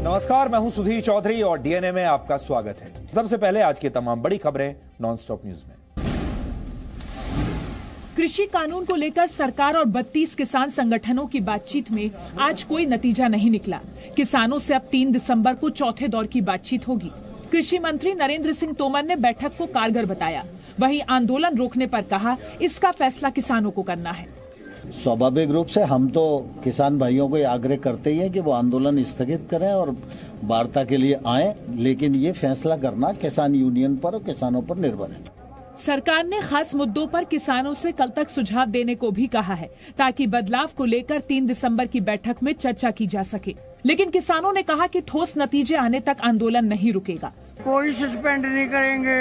नमस्कार, मैं हूं सुधीर चौधरी और डीएनए में आपका स्वागत है। सबसे पहले आज की तमाम बड़ी खबरें नॉनस्टॉप न्यूज में। कृषि कानून को लेकर सरकार और 32 किसान संगठनों की बातचीत में आज कोई नतीजा नहीं निकला। किसानों से अब 3 दिसंबर को चौथे दौर की बातचीत होगी। कृषि मंत्री नरेंद्र सिंह तोमर ने बैठक को कारगर बताया। वहीं आंदोलन रोकने पर कहा, इसका फैसला किसानों को करना है। स्वाभाविक रूप से हम तो किसान भाइयों को आग्रह करते ही हैं कि वो आंदोलन स्थगित करें और वार्ता के लिए आएं, लेकिन ये फैसला करना किसान यूनियन पर और किसानों पर निर्भर है। सरकार ने खास मुद्दों पर किसानों से कल तक सुझाव देने को भी कहा है, ताकि बदलाव को लेकर 3 दिसंबर की बैठक में चर्चा की जा सके। लेकिन किसानों ने कहा कि ठोस नतीजे आने तक आंदोलन नहीं रुकेगा। कोई सस्पेंड नहीं करेंगे,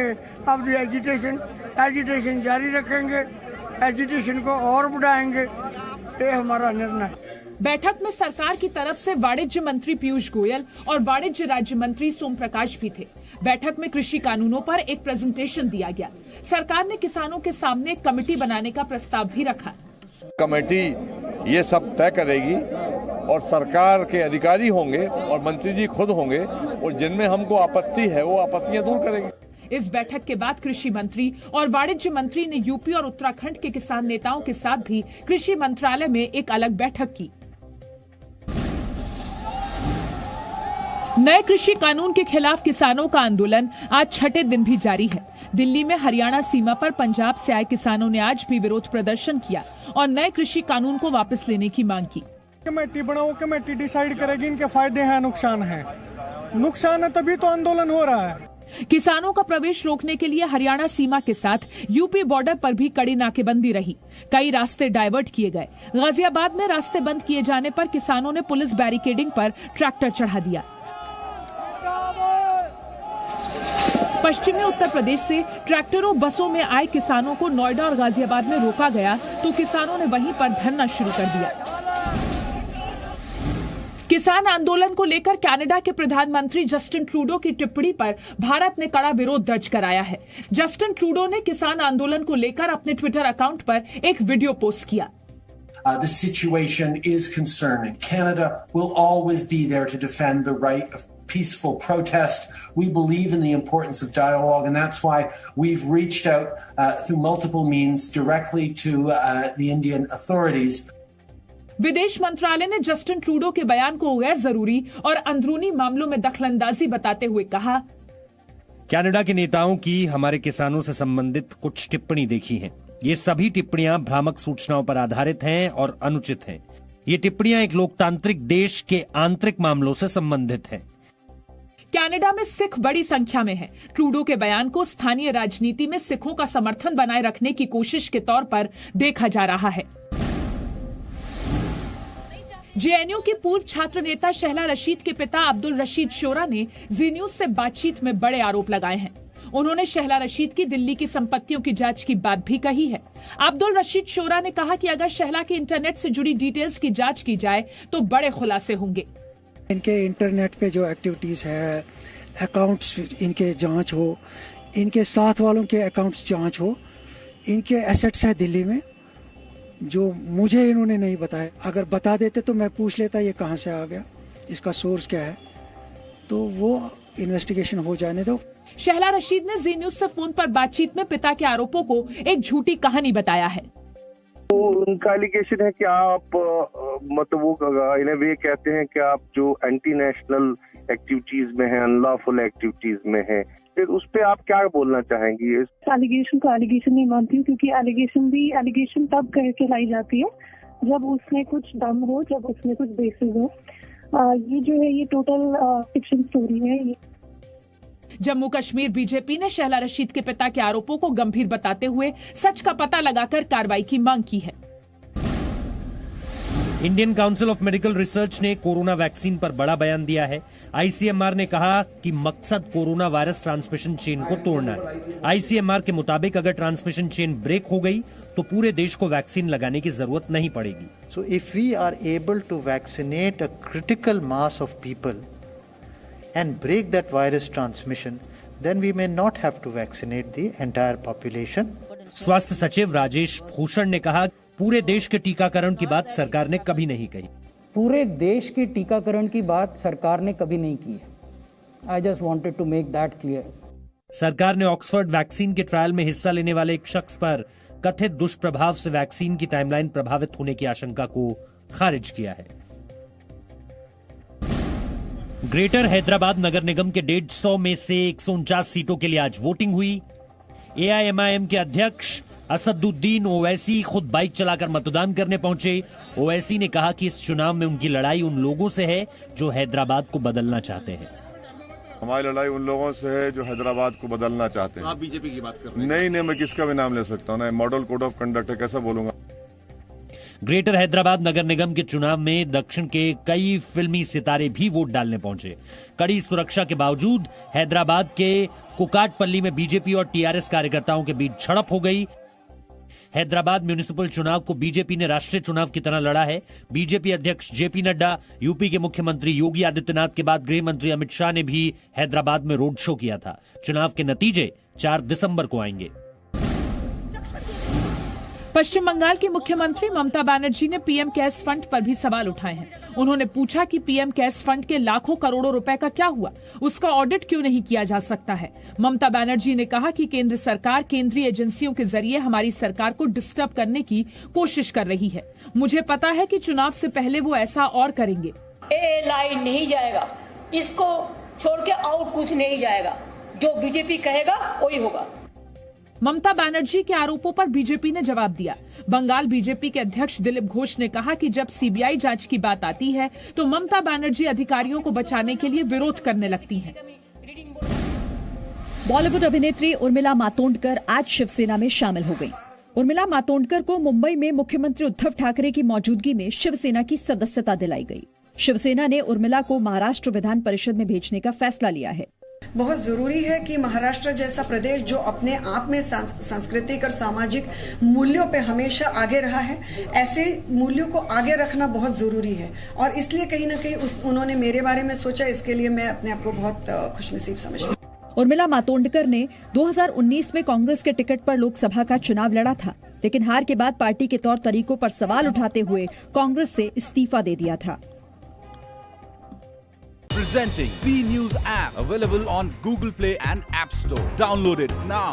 अब एजिटेशन जारी रखेंगे, एजुटेशन को और बढ़ाएंगे, ये हमारा निर्णय है। बैठक में सरकार की तरफ से वाणिज्य मंत्री पीयूष गोयल और वाणिज्य राज्य मंत्री सोम प्रकाश भी थे। बैठक में कृषि कानूनों पर एक प्रेजेंटेशन दिया गया। सरकार ने किसानों के सामने एक कमेटी बनाने का प्रस्ताव भी रखा। कमेटी ये सब तय करेगी और सरकार के अधिकारी होंगे और मंत्री जी खुद होंगे और जिनमें हमको आपत्ति है वो आपत्तियां दूर करेंगे। इस बैठक के बाद कृषि मंत्री और वाणिज्य मंत्री ने यूपी और उत्तराखंड के किसान नेताओं के साथ भी कृषि मंत्रालय में एक अलग बैठक की। नए कृषि कानून के खिलाफ किसानों का आंदोलन आज छठे दिन भी जारी है। दिल्ली में हरियाणा सीमा पर पंजाब से आए किसानों ने आज भी विरोध प्रदर्शन किया और नए कृषि कानून को वापस लेने की मांग की। कमेटी बनाओ, कमेटी डिसाइड करेगी इनके फायदे हैं नुकसान है। नुकसान है तभी तो आंदोलन हो रहा है। किसानों का प्रवेश रोकने के लिए हरियाणा सीमा के साथ यूपी बॉर्डर पर भी कड़ी नाकेबंदी रही। कई रास्ते डाइवर्ट किए गए। गाजियाबाद में रास्ते बंद किए जाने पर किसानों ने पुलिस बैरिकेडिंग पर ट्रैक्टर चढ़ा दिया। पश्चिमी उत्तर प्रदेश से ट्रैक्टरों बसों में आए किसानों को नोएडा और गाजियाबाद में रोका गया तो किसानों ने वहीं पर धरना शुरू कर दिया। किसान आंदोलन को लेकर कनाडा के प्रधानमंत्री जस्टिन ट्रूडो की टिप्पणी पर भारत ने कड़ा विरोध दर्ज कराया है। जस्टिन ट्रूडो ने किसान आंदोलन को लेकर अपने ट्विटर अकाउंट पर एक वीडियो पोस्ट किया। The situation is concerning. Canada will always be there to defend the right of peaceful protest. We believe in the importance of dialogue, and that's why we've reached out through multiple means directly to the Indian authorities. विदेश मंत्रालय ने Justin Trudeau के बयान को गैर जरूरी और अंदरूनी मामलों में दखलंदाजी बताते हुए कहा, कनाडा के नेताओं की हमारे किसानों से संबंधित कुछ टिप्पणी देखी हैं। ये सभी टिप्पणियां भ्रामक सूचनाओं पर आधारित हैं और अनुचित हैं। ये टिप्पणियां एक लोकतांत्रिक देश के आंतरिक मामलों से संबंधित हैं। कनाडा में सिख बड़ी संख्या में हैं। ट्रूडो के बयान को स्थानीय राजनीति में सिखों का समर्थन बनाए रखने की कोशिश के तौर पर देखा जा रहा है। जेएनयू की पूर्व छात्र नेता शहला रशीद के पिता अब्दुल रशीद शोरा ने जी न्यूज से बातचीत में बड़े आरोप लगाए हैं। उन्होंने शहला रशीद की दिल्ली की संपत्तियों की जांच की बात भी कही है। अब्दुल रशीद शोरा ने कहा कि अगर शहला के इंटरनेट से जुड़ी डिटेल्स की जांच की जाए तो बड़े खुलासे होंगे। इनके इंटरनेट पे जो एक्टिविटीज है, अकाउंट्स इनके जांच हो, इनके साथ वालों के अकाउंट्स जांच हो, इनके एसेट्स है दिल्ली में जो मुझे इन्होंने नहीं बताया। अगर बता देते तो मैं पूछ लेता ये कहां से आ गया, इसका सोर्स क्या है, तो वो इन्वेस्टिगेशन हो जाने दो। शहला रशीद ने जी न्यूज से फोन पर बातचीत में पिता के आरोपों को एक झूठी कहानी बताया है। तो उनका एलिगेशन है कि आप मतलब वो इन वे कहते हैं कि आप जो एंटी नेशनल एक्टिविटीज में हैं, अनलॉफुल एक्टिविटीज में हैं, फिर उस पे आप क्या बोलना चाहेंगी? एलिगेशन को एलिगेशन नहीं मानती हूँ, क्योंकि एलिगेशन तब करके लाई जाती है जब उसमें कुछ दम हो, जब उसमें कुछ बेसिस हो। ये जो है ये टोटल फिक्शन स्टोरी है। जम्मू कश्मीर बीजेपी ने शहला रशीद के पिता के आरोपों को गंभीर बताते हुए सच का पता लगाकर कार्रवाई की मांग की है। Indian council of medical research ने कोरोना वैक्सीन पर बड़ा बयान दिया है। आईसीएमआर ने कहा कि मकसद कोरोना वायरस ट्रांसमिशन चेन को तोड़ना है। आईसीएमआर के मुताबिक अगर ट्रांसमिशन चेन ब्रेक हो गई तो पूरे देश को वैक्सीन लगाने की जरूरत नहीं पड़ेगी। So if we are able to vaccinate a critical mass of people and break that virus transmission, then we may not have to vaccinate the entire population. स्वास्थ्य सचिव राजेश भूषण ने कहा, पूरे देश के टीकाकरण की बात सरकार ने कभी नहीं कही। पूरे देश की टीकाकरण की बात सरकार ने कभी नहीं की है। I just wanted to make that clear. सरकार ने ऑक्सफोर्ड वैक्सीन के ट्रायल में हिस्सा लेने वाले एक शख्स पर कथित दुष्प्रभाव से वैक्सीन की टाइमलाइन प्रभावित होने की आशंका को खारिज किया है। ग्रेटर हैदराबाद नगर निगम के 150 में से 149 सीटों के लिए आज वोटिंग हुई। एआईएमआईएम के अध्यक्ष असदुद्दीन ओवैसी खुद बाइक चलाकर मतदान करने पहुंचे। ओवैसी ने कहा कि इस चुनाव में उनकी लड़ाई उन लोगों से है जो हैदराबाद को बदलना चाहते हैं। हमारी लड़ाई उन लोगों से है जो हैदराबाद को बदलना चाहते हैं। आप बीजेपी की बात कर रहे हैं? नहीं, मैं किसका भी नाम ले सकता हूँ ना। मॉडल कोड ऑफ कंडक्ट है, कैसा बोलूंगा। ग्रेटर हैदराबाद नगर निगम के चुनाव में दक्षिण के कई फिल्मी सितारे भी वोट डालने पहुंचे। कड़ी सुरक्षा के बावजूद हैदराबाद के कुकाटपल्ली में बीजेपी और टीआरएस कार्यकर्ताओं के बीच झड़प हो गई। हैदराबाद म्युनिसिपल चुनाव को बीजेपी ने राष्ट्रीय चुनाव की तरह लड़ा है। बीजेपी अध्यक्ष जेपी नड्डा, यूपी के मुख्यमंत्री योगी आदित्यनाथ के बाद गृह मंत्री अमित शाह ने भी हैदराबाद में रोड शो किया था। चुनाव के नतीजे 4 दिसंबर को आएंगे। पश्चिम बंगाल की मुख्यमंत्री ममता बनर्जी ने पीएम केयर्स फंड पर भी सवाल उठाए हैं। उन्होंने पूछा कि पीएम केयर्स फंड के लाखों करोड़ों रुपए का क्या हुआ, उसका ऑडिट क्यों नहीं किया जा सकता है। ममता बनर्जी ने कहा कि केंद्र सरकार केंद्रीय एजेंसियों के जरिए हमारी सरकार को डिस्टर्ब करने की कोशिश कर रही है। मुझे पता है कि चुनाव से पहले वो ऐसा और करेंगे। लाइन नहीं जाएगा, इसको छोड़ के और कुछ नहीं जाएगा। जो बीजेपी कहेगा वही होगा। ममता बनर्जी के आरोपों पर बीजेपी ने जवाब दिया। बंगाल बीजेपी के अध्यक्ष दिलीप घोष ने कहा कि जब सीबीआई जांच की बात आती है तो ममता बनर्जी अधिकारियों को बचाने के लिए विरोध करने लगती हैं। बॉलीवुड अभिनेत्री उर्मिला मातोंडकर आज शिवसेना में शामिल हो गई। उर्मिला मातोंडकर को मुंबई में मुख्यमंत्री उद्धव ठाकरे की मौजूदगी में शिवसेना की सदस्यता दिलाई गई। शिवसेना ने उर्मिला को महाराष्ट्र विधान परिषद में भेजने का फैसला लिया है। बहुत जरूरी है कि महाराष्ट्र जैसा प्रदेश जो अपने आप में सांस्कृतिक और सामाजिक मूल्यों पे हमेशा आगे रहा है, ऐसे मूल्यों को आगे रखना बहुत जरूरी है और इसलिए कहीं ना कहीं उन्होंने मेरे बारे में सोचा। इसके लिए मैं अपने आप को बहुत खुशनसीब समझती हूँ। उर्मिला मातोंडकर ने 2019 में कांग्रेस के टिकट पर लोकसभा का चुनाव लड़ा था, लेकिन हार के बाद पार्टी के तौर तरीकों पर सवाल उठाते हुए कांग्रेस से इस्तीफा दे दिया था। Presenting B News app, available on Google Play and App Store. Download it now.